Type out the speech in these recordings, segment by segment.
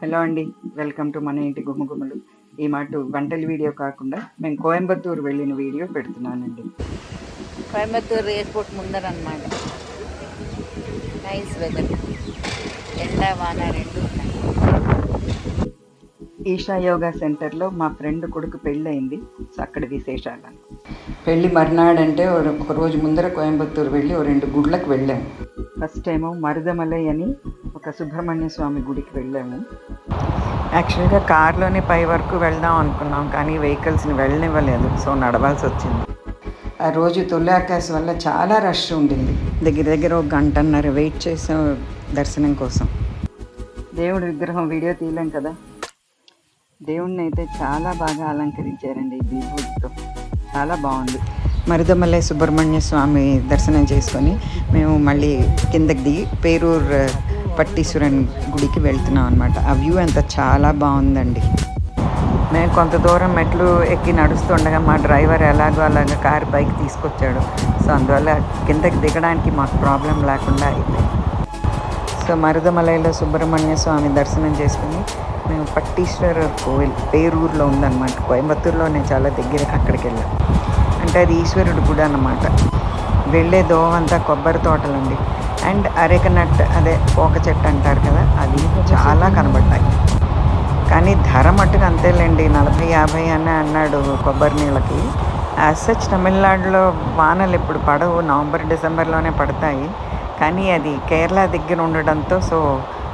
Hello అండి, welcome to మన ఇంటి గుమ్మగుమ్మలు. ఈ మాట వంటల వీడియో కాకుండా మేము కోయంబత్తూరు వెళ్ళిన వీడియో పెడుతున్నానండి. కోయంబత్తూరు ఎయిర్పోర్ట్ ముందరన్నమాట. నైస్ వెదర్, ఎండ వాన రెండు ఉన్నాయి. ఈషా యోగా సెంటర్లో మా ఫ్రెండ్ కొడుకు పెళ్ళి అయింది. సో అక్కడ విశేషాలు. పెళ్ళి మర్నాడంటే ఒక రోజు ముందర కోయంబత్తూరు వెళ్ళి 2 గుడ్లకు వెళ్ళాము. ఫస్ట్ ఏమో మరుదమలై అని ఒక సుబ్రహ్మణ్య స్వామి గుడికి వెళ్ళాము. యాక్చువల్గా కార్లోనే పై వరకు వెళ్దాం అనుకున్నాం, కానీ వెహికల్స్ని వెళ్ళనివ్వలేదు, సో నడవాల్సి వచ్చింది. ఆ రోజు తొలి ఆకాశం వల్ల చాలా రష్ ఉండింది. దగ్గర ఒక గంటన్నర వెయిట్ చేసాం దర్శనం కోసం. దేవుడి విగ్రహం వీడియో తీయలేం కదా. దేవుణ్ణి అయితే చాలా బాగా అలంకరించారండి ఈ విభూతితో, చాలా బాగుంది. మరుదమలై సుబ్రహ్మణ్య స్వామి దర్శనం చేసుకొని మేము మళ్ళీ కిందకి దిగి పేరూరు పట్టీశ్వరన్ గుడికి వెళ్తున్నాం అనమాట. ఆ వ్యూ అంతా చాలా బాగుందండి. మేము కొంత దూరం మెట్లు ఎక్కి నడుస్తుండగా మా డ్రైవర్ ఎలాగో అలాగా కారు పైకి తీసుకొచ్చాడు. సో అందువల్ల కిందకి దిగడానికి మాకు ప్రాబ్లం లేకుండా అయిపోయింది. సో మరుదమలైలో సుబ్రహ్మణ్య స్వామి దర్శనం చేసుకుని మేము పట్టీశ్వర కోవిల్ పేరూరులో ఉందన్నమాట. కోయంబత్తూరులోనే చాలా దగ్గర, అక్కడికి వెళ్ళాం. అంటే అది ఈశ్వరుడు గుడి అన్నమాట. వెళ్ళే దోవంతా కొబ్బరి తోటలండి. అండ్ అరేకనట్, అదే పోక చెట్టు అంటారు కదా, అది చాలా కనబడ్డాయి. కానీ ధర మట్టుకు అంతేలేండి, 40-50 అని అన్నాడు కొబ్బరి నీళ్ళకి. యాజ్ సచ్ తమిళనాడులో వానలు ఇప్పుడు పడవు, నవంబర్ డిసెంబర్లోనే పడతాయి. కానీ అది కేరళ దగ్గర ఉండడంతో సో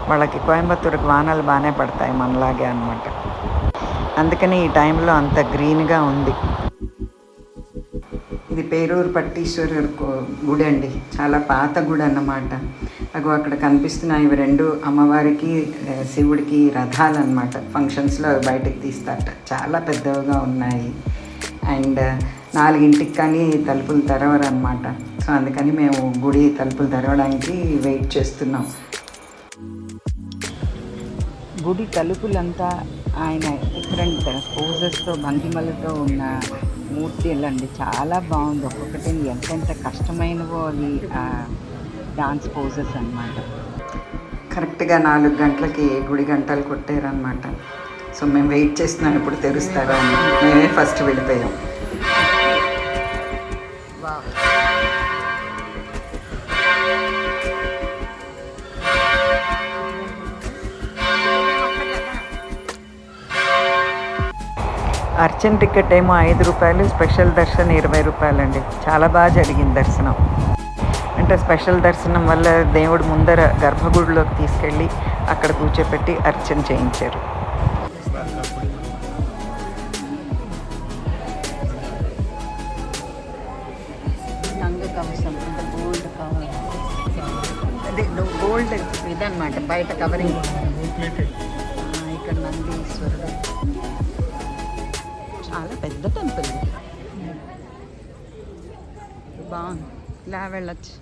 వాళ్ళకి కోయంబత్తూరుకి వానలు బాగానే పడతాయి, మనలాగే అనమాట. అందుకని ఈ టైంలో అంత గ్రీన్గా ఉంది. ఇది పేరూరు పట్టీశ్వర గుడి అండి, చాలా పాత గుడి అన్నమాట. అక్కడ కనిపిస్తున్నాయి ఇవి 2 అమ్మవారికి శివుడికి రథాలు అన్నమాట. ఫంక్షన్స్లో బయటకు తీస్తారట, చాలా పెద్దవిగా ఉన్నాయి. అండ్ 4ంటికి కానీ తలుపులు తెరవరు అనమాట. సో అందుకని మేము గుడి తలుపులు తెరవడానికి వెయిట్ చేస్తున్నాం. గుడి తలుపులంతా ఆయన డిఫరెంట్ పోజెస్తో, భంగిమలతో ఉన్న మూర్తిలండి, చాలా బాగుంది. ఒక్కొక్కటి ఎంతెంత కష్టమైనవో అవి డాన్స్ పోజెస్ అన్నమాట. కరెక్ట్గా 4 గంటలకి గుడి గంటలు కొట్టారనమాట. సో మేము వెయిట్ చేస్తున్నాం ఎప్పుడు తెరుస్తారో అని. మేమే ఫస్ట్ వెళ్ళిపోయాం. అర్చన్ టికెట్ ఏమో 5 రూపాయలు, స్పెషల్ దర్శనం 20 రూపాయలండి. చాలా బాగా జరిగింది దర్శనం. అంటే స్పెషల్ దర్శనం వల్ల దేవుడు ముందర గర్భగుడిలోకి తీసుకెళ్ళి అక్కడ కూర్చోపెట్టి అర్చన చేయించారు. అదే గోల్డ్ ఇదన్నమాట, బయట కవరింగ్. ఇక్కడ నందీశ్వరుడు, చాలా పెద్ద టెంపుల్, బాగుంది. ఇలా వెళ్ళచ్చు.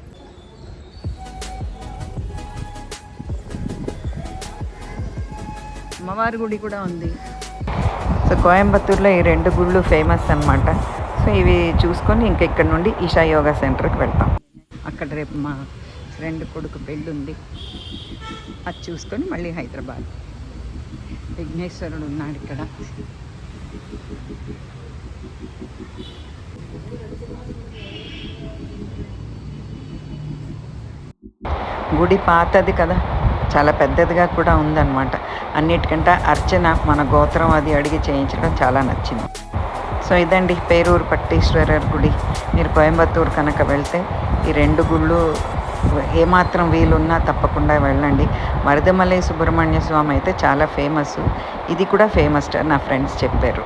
అమ్మవారి గుడి కూడా ఉంది. సో కోయంబత్తూరులో ఈ 2 గుళ్ళు ఫేమస్ అన్నమాట. సో ఇవి చూసుకొని ఇంకా ఇక్కడ నుండి ఈషా యోగా సెంటర్కి వెళ్తాం. అక్కడ రేపు మా ఫ్రెండ్ కొడుకు పెళ్ళి ఉంది, అది చూసుకొని మళ్ళీ హైదరాబాద్. విఘ్నేశ్వరుడు ఉన్నాడు ఇక్కడ. గుడి పాతది కదా, చాలా పెద్దదిగా కూడా ఉందన్నమాట. అన్నిటికంటే అర్చన మన గోత్రం అది అడిగి చేయించడం చాలా నచ్చింది. సో ఇదండి పేరూరు పట్టీశ్వరర్ గుడి. మీరు కోయంబత్తూరు కనుక వెళ్తే ఈ 2 గుళ్ళు ఏమాత్రం వీలున్నా తప్పకుండా వెళ్ళండి. మరుదమలై సుబ్రహ్మణ్య స్వామి అయితే చాలా ఫేమస్, ఇది కూడా ఫేమస్ నా ఫ్రెండ్స్ చెప్పారు.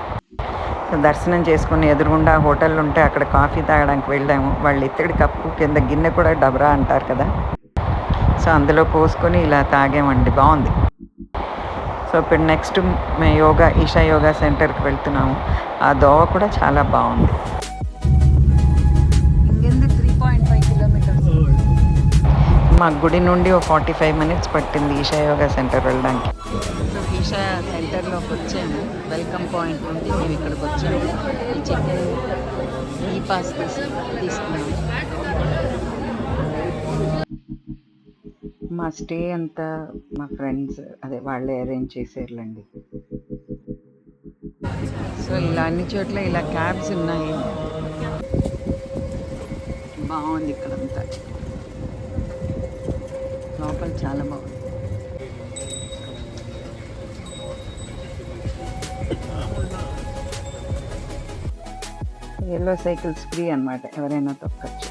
సో దర్శనం చేసుకుని ఎదురుగుండా హోటల్ ఉంటే అక్కడ కాఫీ తాగడానికి వెళ్ళాము. వాళ్ళు ఇత్తడి కప్పు కింద గిన్నె కూడా డబరా అంటారు కదా, సో అందులో పోసుకొని ఇలా తాగామండి, బాగుంది. సో ఇప్పుడు నెక్స్ట్ మేము ఈషా యోగా సెంటర్కి వెళ్తున్నాము. ఆ దోవ కూడా చాలా బాగుంది. ఇంకెంది 3.5 కిలోమీటర్స్. మా గుడి నుండి 45 మినిట్స్ పట్టింది ఈషా యోగా సెంటర్ వెళ్ళడానికి. సో ఈషా సెంటర్లోకి వచ్చాము. వెల్కమ్ పాయింట్ నుండి మేము ఇక్కడికి వచ్చాము. ఈ చెక్ ఈ పాస్ తీసుకున్నాము. మా స్టే అంతా మా ఫ్రెండ్స్ వాళ్ళే అరేంజ్ చేసేర్లండి. సో ఇలా అన్ని చోట్ల ఇలా క్యాబ్స్ ఉన్నాయి. బాగుంది ఇక్కడంతా, లోపల చాలా బాగుంది. ఎల్లో సైకిల్స్ ఫ్రీ అన్నమాట, ఎవరైనా తొక్కచ్చు.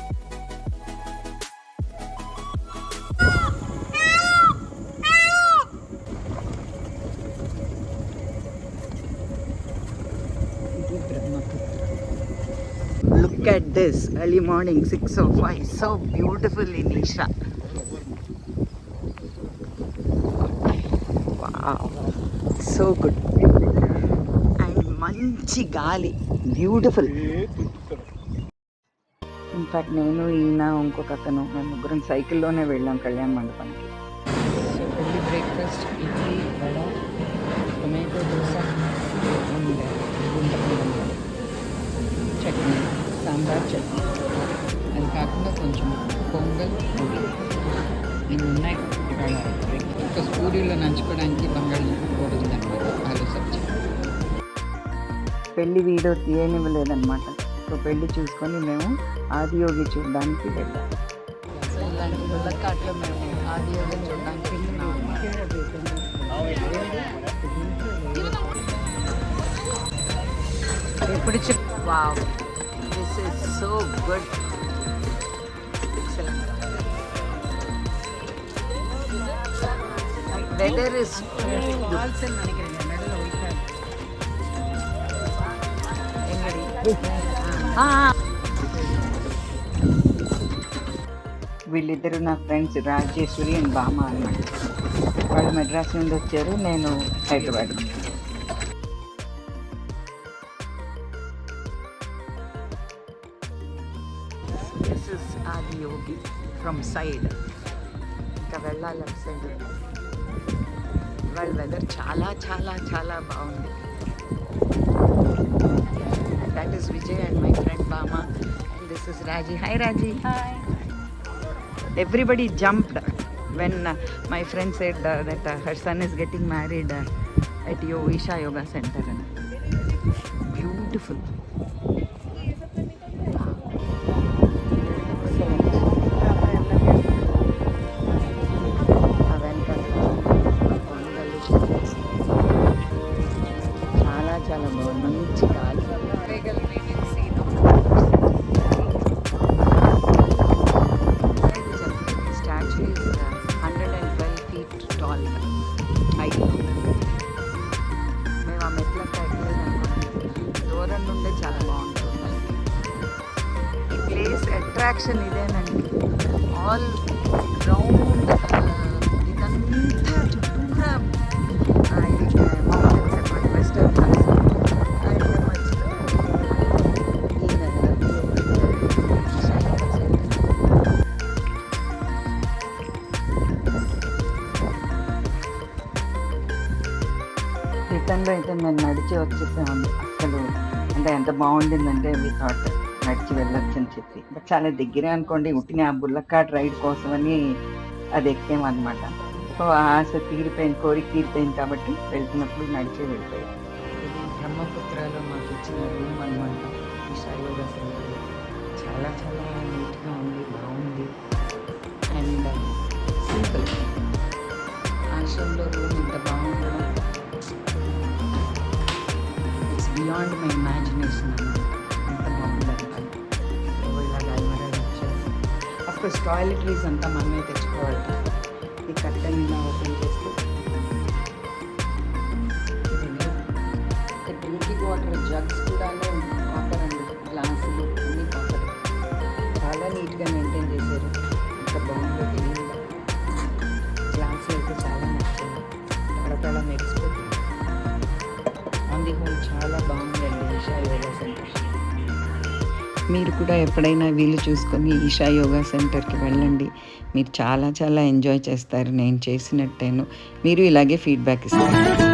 Look at this, early morning 6:05, so beautiful in Isha. Wow, so good. And manchi gali, beautiful. In fact నేను ఈయన ఇంకొక అతను మేము ముగ్గురం సైకిల్లోనే వెళ్ళాం కళ్యాణ మండపానికి. సో పెళ్ళి breakfast idli, vada, tomato dosa and chutney, sambar chutney. అది కాకుండా కొంచెం పొంగల్, పూరి ఇవి ఉన్నాయి ఇవాళ బ్రేక్ఫాస్ట్. ఇంకా పూరీలో నంచుకోవడానికి బంగాళదుంప ఉందన్నమాట, ఆలు సబ్జీ. పెళ్ళి వీడియో తీయనివ్వలేదన్నమాట. సో పెళ్ళి చూసుకొని మేము ఆదియోగి చూడడానికి వెళ్ళాం. సో ఇలాంటి ముళ్ళకాట్లో మేము ఆదియోగి చూడడానికి వెళ్తున్నాం అన్నమాట. ఎప్పుడు wow, this is so good, excellent. Weather is వీళ్ళిద్దరు నా ఫ్రెండ్స్ రాజేశ్వరి అండ్ బామ అన్నమాట. వాళ్ళు మెడ్రాస్ నుండి వచ్చారు, నేను Hyderabad. This is Adiyogi from side. ఇంకా వెళ్ళాలి అటు సైడ్. వాళ్ళ వెదర్ చాలా చాలా చాలా బాగుంది. That is Vijay and my friend Bama, and this is Raji. Hi Raji. Hi. Everybody jumped when my friend said that her son is getting married at Isha Yoga Center. Beautiful. చాలా చాలా బాగుంది, మంచి గాలి. Statue is 112 feet tall height. మేము ఆ మెట్లంతా ఎక్కలేదు అనుకోండి, దూరం నుండే చాలా బాగుంటుంది. ఈ ప్లేస్ అట్రాక్షన్ ఇదేనండి. ఆల్ రౌండ్ ఇదంతా చుట్టూరా మౌంటైన్స్ అన్నమాట, వెస్టర్న్ ఘాట్స్. అండ్ మధ్యలో రిటర్న్లో అయితే మేము నడిచి వచ్చేసామండి. అసలు అంటే ఎంత బాగుండిందంటే వి థాట్ నడిచి వెళ్ళొచ్చు అని చెప్పి. బట్ చాలా దగ్గరే అనుకోండి, ఉట్టిన ఆ బుల్లకాట్ రైడ్ కోసమని అది ఎక్కామన్నమాట. సో ఆశ తీరిపోయింది, కోరిక తీరిపోయింది కాబట్టి వెళ్తున్నప్పుడు నడిచే వెళ్ళిపోయాం. ఇది బ్రహ్మపుత్రలో మాకు ఇచ్చిన రూమ్ అన్నమాట, ఈషా యోగా సెంటర్. చాలా చాలా నీట్గా ఉంది, బాగుంది అండ్ సింపుల్. ఆశ్రమంలో రూమ్ ఇంత బాగుండడం ఇట్స్ బియాండ్ మై ఇమాజినేషన్ అన్నమాట. ఎంత బాగుంటుంది. ఇలాగా అల్మరా వచ్చేసి అఫ్కోర్స్ టాయిలెటరీస్ అంతా మనమే తెచ్చుకోవాలి. ఈ కట్టెన్ ఇలా ఓపెన్ చేస్తే డ్రింకింగ్ వాటర్ జగ్స్ కూడా కాపర్ అండి, గ్లాసులు అన్నీ కాపర్. చాలా నీట్గా మెయింటైన్ చేశారు, ఎంత బాగుందో క్లీన్గా. గ్లాస్ అయితే చాలా నచ్చింది, తడతడ మెరిసిపోతుంది. ఆన్ ది హోల్ చాలా బాగుందండి ఈషా యోగా సెంటర్. మీరు కూడా ఎప్పుడైనా వీలు చూసుకొని ఈషా యోగా సెంటర్కి వెళ్ళండి. మీరు చాలా చాలా ఎంజాయ్ చేస్తారు, నేను చేసినట్టేను. మీరు ఇలాగే ఫీడ్బ్యాక్ ఇస్తారు.